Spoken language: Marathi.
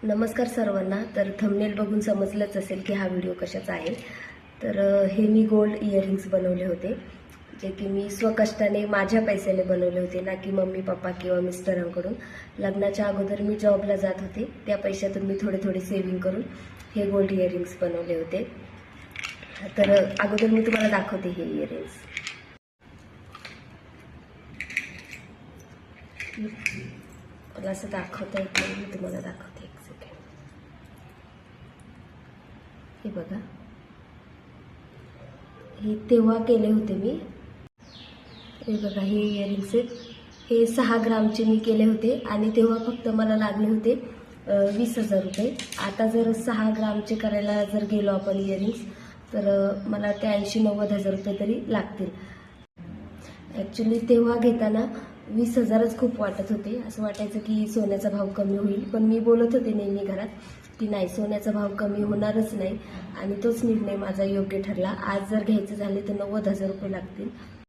नमस्कार सर्वांना. तर थंबनेल बघून समजलंच असेल की हा व्हिडिओ कशाचा आहे. तर हे मी गोल्ड इयरिंग्स बनवले होते, जे की मी स्वकष्टाने माझ्या पैशाने बनवले होते, ना की मम्मी पप्पा किंवा मिस्टरांकडून. लग्नाच्या अगोदर मी जॉबला जात होते, त्या पैशातून मी थोडे थोडे सेव्हिंग करून हे गोल्ड इयरिंग्स बनवले होते. तर अगोदर मी तुम्हाला दाखवते हे इयरिंग्स. मला असं दाखवता येत नाही, मी तुम्हाला दाखवते एक सेकंड. हे बघा, हे तेव्हा केले होते मी. हे बघा, हे इयरिंग्स आहेत. हे 6 ग्रामचे मी केले होते आणि तेव्हा फक्त मला लागले होते 20,000 रुपये. आता जर 6 ग्रामचे करायला जर गेलो आपण इयरिंग्स, तर मला ते 80-90 हजार रुपये तरी लागतील. ॲक्च्युली तेव्हा घेताना 20,000च खूप वाटत होते. असं वाटायचं की सोन्याचा भाव कमी होईल, पण मी बोलत होते नेहमी घरात की नाही, सोन्याचा भाव कमी होणारच नाही. आणि तोच निर्णय माझा योग्य ठरला. आज जर घ्यायचे झाले तर 90,000 रुपये लागतील.